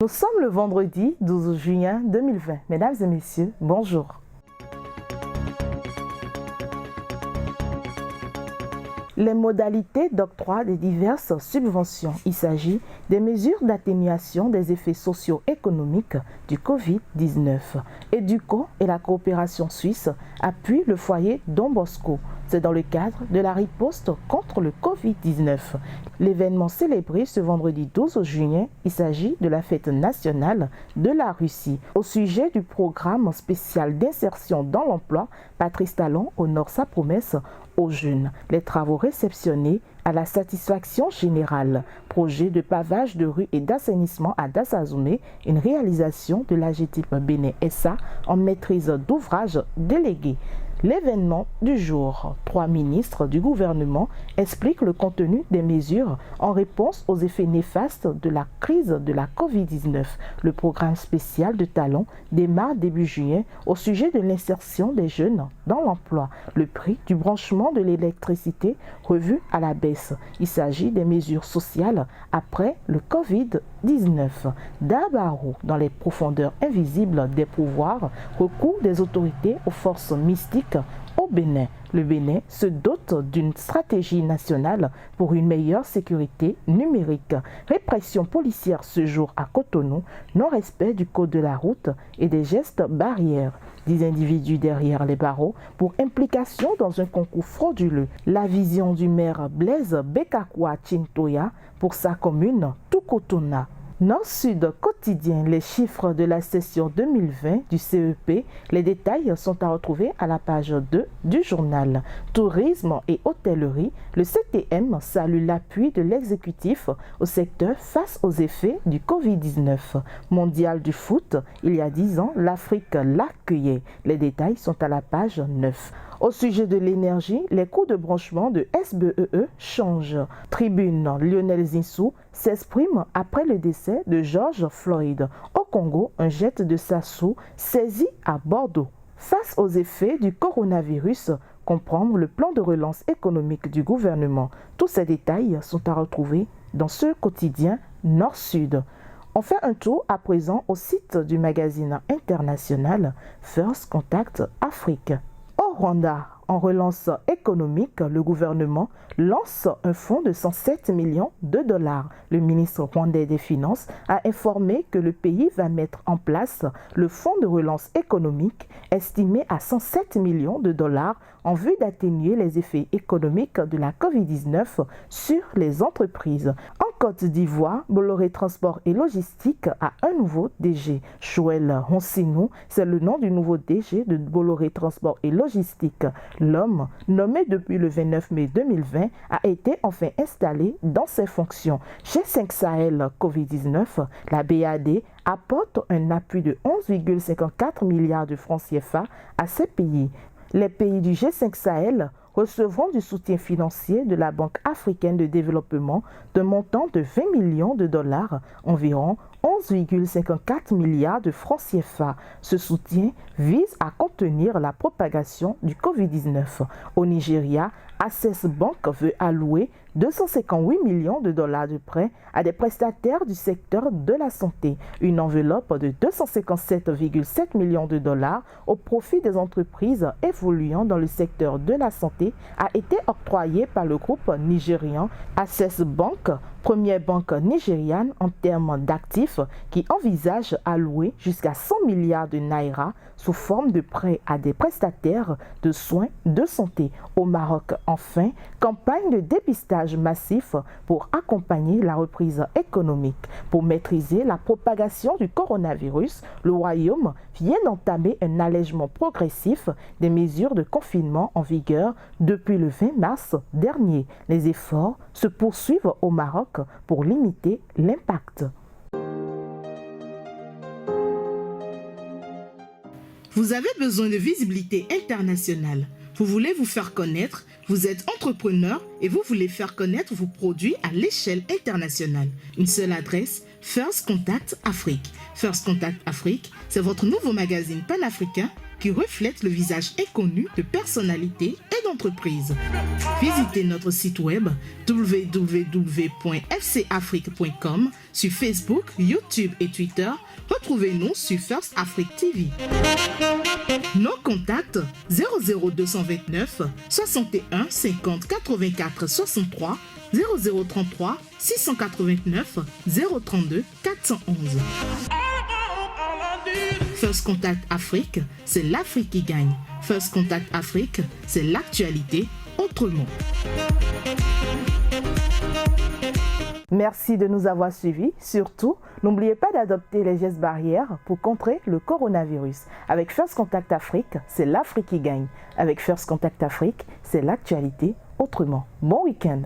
Nous sommes le vendredi 12 juin 2020. Mesdames et messieurs, bonjour. Les modalités d'octroi des diverses subventions. Il s'agit des mesures d'atténuation des effets socio-économiques du Covid-19. Educo et la coopération suisse appuient le foyer Don Bosco. C'est dans le cadre de la riposte contre le Covid-19. L'événement célébré ce vendredi 12 juillet, il s'agit de la fête nationale de la Russie. Au sujet du programme spécial d'insertion dans l'emploi, Patrice Talon honore sa promesse aux jeunes. Les travaux réceptionnés à la satisfaction générale. Projet de pavage de rue et d'assainissement à Dassazoumé, une réalisation de l'AGETIP Bénin SA en maîtrise d'ouvrage délégué. L'événement du jour. 3 ministres du gouvernement expliquent le contenu des mesures en réponse aux effets néfastes de la crise de la Covid-19. Le programme spécial de Talon démarre début juillet au sujet de l'insertion des jeunes dans l'emploi. Le prix du branchement de l'électricité revu à la baisse. Il s'agit des mesures sociales après le Covid-19. Dabarou, dans les profondeurs invisibles des pouvoirs, recours des autorités aux forces mystiques au Bénin. Le Bénin se dote d'une stratégie nationale pour une meilleure sécurité numérique. Répression policière ce jour à Cotonou, non-respect du code de la route et des gestes barrières. 10 individus derrière les barreaux pour implication dans un concours frauduleux. La vision du maire Blaise Bekakwa Chintoya pour sa commune Toukotona. Nord-Sud quotidien, les chiffres de la session 2020 du CEP, les détails sont à retrouver à la page 2 du journal. Tourisme et hôtellerie, le CTM salue l'appui de l'exécutif au secteur face aux effets du Covid-19. Mondial du foot, il y a 10 ans, l'Afrique l'accueillait. Les détails sont à la page 9. Au sujet de l'énergie, les coûts de branchement de SBEE changent. Tribune, Lionel Zinsou s'exprime après le décès de George Floyd. Au Congo, un jet de Sassou saisi à Bordeaux. Face aux effets du coronavirus, comprendre le plan de relance économique du gouvernement. Tous ces détails sont à retrouver dans ce quotidien Nord-Sud. On fait un tour à présent au site du magazine international First Contact Afrique. Au Rwanda, en relance économique, le gouvernement lance un fonds de 107 millions de dollars. Le ministre rwandais des Finances a informé que le pays va mettre en place le fonds de relance économique estimé à 107 millions de dollars en vue d'atténuer les effets économiques de la Covid-19 sur les entreprises. En Côte d'Ivoire, Bolloré Transport et Logistique a un nouveau DG. Joël Honsinou, c'est le nom du nouveau DG de Bolloré Transport et Logistique. L'homme, nommé depuis le 29 mai 2020, a été enfin installé dans ses fonctions. G5 Sahel Covid-19, la BAD apporte un appui de 11,54 milliards de francs CFA à ces pays. Les pays du G5 Sahel recevront du soutien financier de la Banque africaine de développement d'un montant de 20 millions de dollars, environ 11,54 milliards de francs CFA. Ce soutien vise à contenir la propagation du Covid-19. Au Nigeria, Access Bank veut allouer 258 millions de dollars de prêts à des prestataires du secteur de la santé. Une enveloppe de 257,7 millions de dollars au profit des entreprises évoluant dans le secteur de la santé a été octroyée par le groupe nigérian Access Bank, première banque nigériane en termes d'actifs qui envisage allouer jusqu'à 100 milliards de naira sous forme de prêts à des prestataires de soins de santé. Au Maroc, enfin, campagne de dépistage massif pour accompagner la reprise économique. Pour maîtriser la propagation du coronavirus, le Royaume vient d'entamer un allègement progressif des mesures de confinement en vigueur depuis le 20 mars dernier. Les efforts se poursuivent au Maroc pour limiter l'impact. Vous avez besoin de visibilité internationale. Vous voulez vous faire connaître, vous êtes entrepreneur et vous voulez faire connaître vos produits à l'échelle internationale. Une seule adresse, First Contact Afrique. First Contact Afrique, c'est votre nouveau magazine panafricain qui reflète le visage inconnu de personnalités et d'entreprise. Visitez notre site web www.fcafrique.com sur Facebook, YouTube et Twitter. Retrouvez-nous sur First Afrique TV. Nos contacts 00229 61 50 84 63 0033 689 032 411. First Contact Afrique, c'est l'Afrique qui gagne. First Contact Afrique, c'est l'actualité autrement. Merci de nous avoir suivis. Surtout, n'oubliez pas d'adopter les gestes barrières pour contrer le coronavirus. Avec First Contact Afrique, c'est l'Afrique qui gagne. Avec First Contact Afrique, c'est l'actualité autrement. Bon week-end.